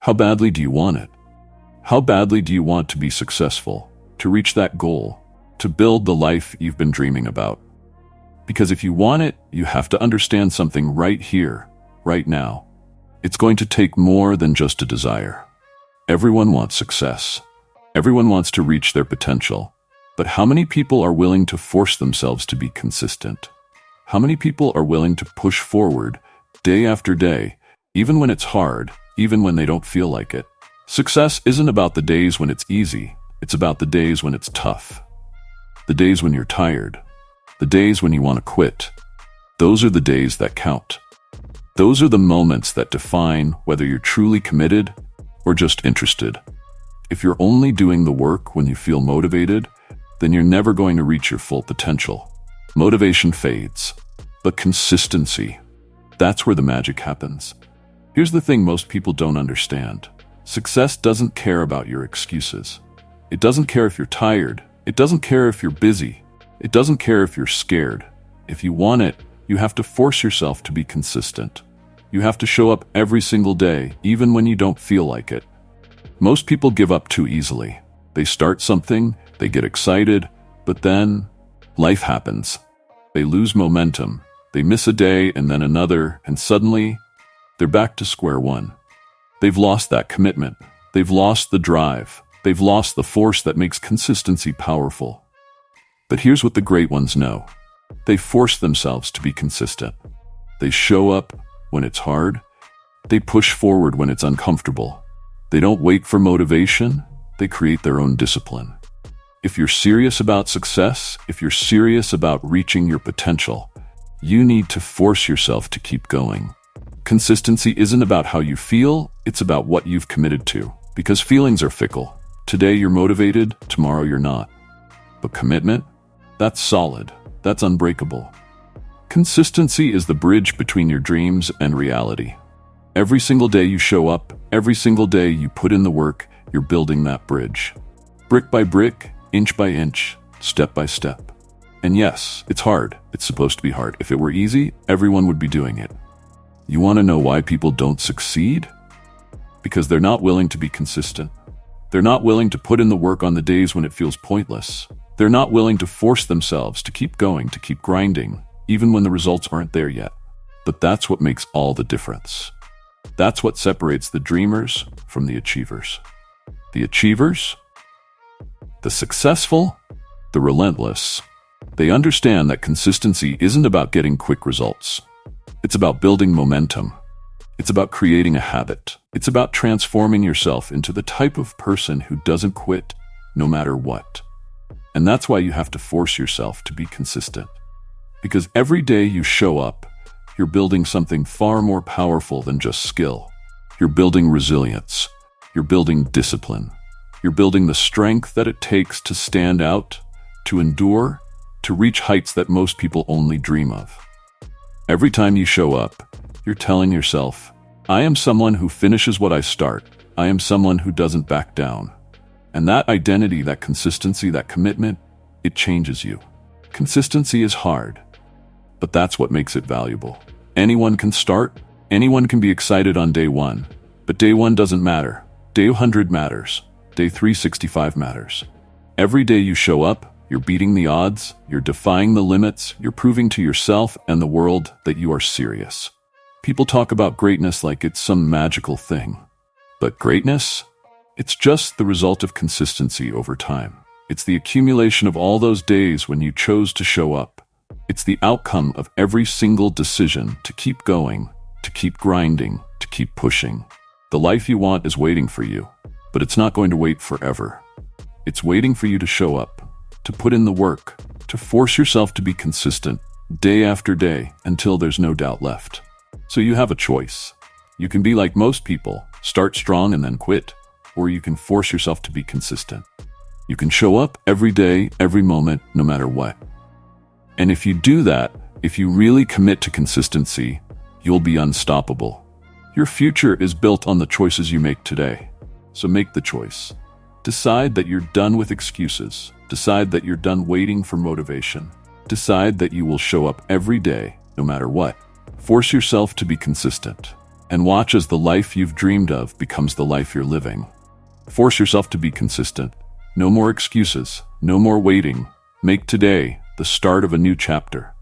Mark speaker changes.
Speaker 1: How badly do you want it? How badly do you want to be successful, to reach that goal, to build the life you've been dreaming about? Because if you want it, you have to understand something right here, right now. It's going to take more than just a desire. Everyone wants success. Everyone wants to reach their potential. But how many people are willing to force themselves to be consistent? How many people are willing to push forward day after day, even when it's hard, even when they don't feel like it? Success isn't about the days when it's easy. It's about the days when it's tough. The days when you're tired. The days when you want to quit. Those are the days that count. Those are the moments that define whether you're truly committed or just interested. If you're only doing the work when you feel motivated, then you're never going to reach your full potential. Motivation fades, but consistency, that's where the magic happens. Here's the thing most people don't understand. Success doesn't care about your excuses. It doesn't care if you're tired. It doesn't care if you're busy. It doesn't care if you're scared. If you want it, you have to force yourself to be consistent. You have to show up every single day, even when you don't feel like it. Most people give up too easily. They start something, they get excited, but then life happens. They lose momentum. They miss a day and then another, and suddenly they're back to square one. They've lost that commitment. They've lost the drive. They've lost the force that makes consistency powerful. But here's what the great ones know. They force themselves to be consistent. They show up when it's hard. They push forward when it's uncomfortable. They don't wait for motivation. They create their own discipline. If you're serious about success, if you're serious about reaching your potential, you need to force yourself to keep going. Consistency isn't about how you feel, it's about what you've committed to. Because feelings are fickle. Today you're motivated, tomorrow you're not. But commitment? That's solid. That's unbreakable. Consistency is the bridge between your dreams and reality. Every single day you show up, every single day you put in the work, you're building that bridge. Brick by brick, inch by inch, step by step. And yes, it's hard. It's supposed to be hard. If it were easy, everyone would be doing it. You want to know why people don't succeed? Because they're not willing to be consistent. They're not willing to put in the work on the days when it feels pointless. They're not willing to force themselves to keep going, to keep grinding, even when the results aren't there yet. But that's what makes all the difference. That's what separates the dreamers from the achievers. The achievers, the successful, the relentless. They understand that consistency isn't about getting quick results. It's about building momentum. It's about creating a habit. It's about transforming yourself into the type of person who doesn't quit no matter what. And that's why you have to force yourself to be consistent. Because every day you show up, you're building something far more powerful than just skill. You're building resilience. You're building discipline. You're building the strength that it takes to stand out, to endure, to reach heights that most people only dream of. Every time you show up, you're telling yourself, I am someone who finishes what I start. I am someone who doesn't back down. And that identity, that consistency, that commitment, it changes you. Consistency is hard, but that's what makes it valuable. Anyone can start, anyone can be excited on day one, but day one doesn't matter. Day 100 matters. Day 365 matters. Every day you show up, you're beating the odds, you're defying the limits, you're proving to yourself and the world that you are serious. People talk about greatness like it's some magical thing. But greatness? It's just the result of consistency over time. It's the accumulation of all those days when you chose to show up. It's the outcome of every single decision to keep going, to keep grinding, to keep pushing. The life you want is waiting for you, but it's not going to wait forever. It's waiting for you to show up, to put in the work, to force yourself to be consistent day after day until there's no doubt left. So you have a choice. You can be like most people, start strong and then quit, or you can force yourself to be consistent. You can show up every day, every moment, no matter what. And if you do that, if you really commit to consistency, you'll be unstoppable. Your future is built on the choices you make today. So make the choice. Decide that you're done with excuses. Decide that you're done waiting for motivation. Decide that you will show up every day, no matter what. Force yourself to be consistent. and watch as the life you've dreamed of becomes the life you're living. Force yourself to be consistent. No more excuses, no more waiting. Make today the start of a new chapter.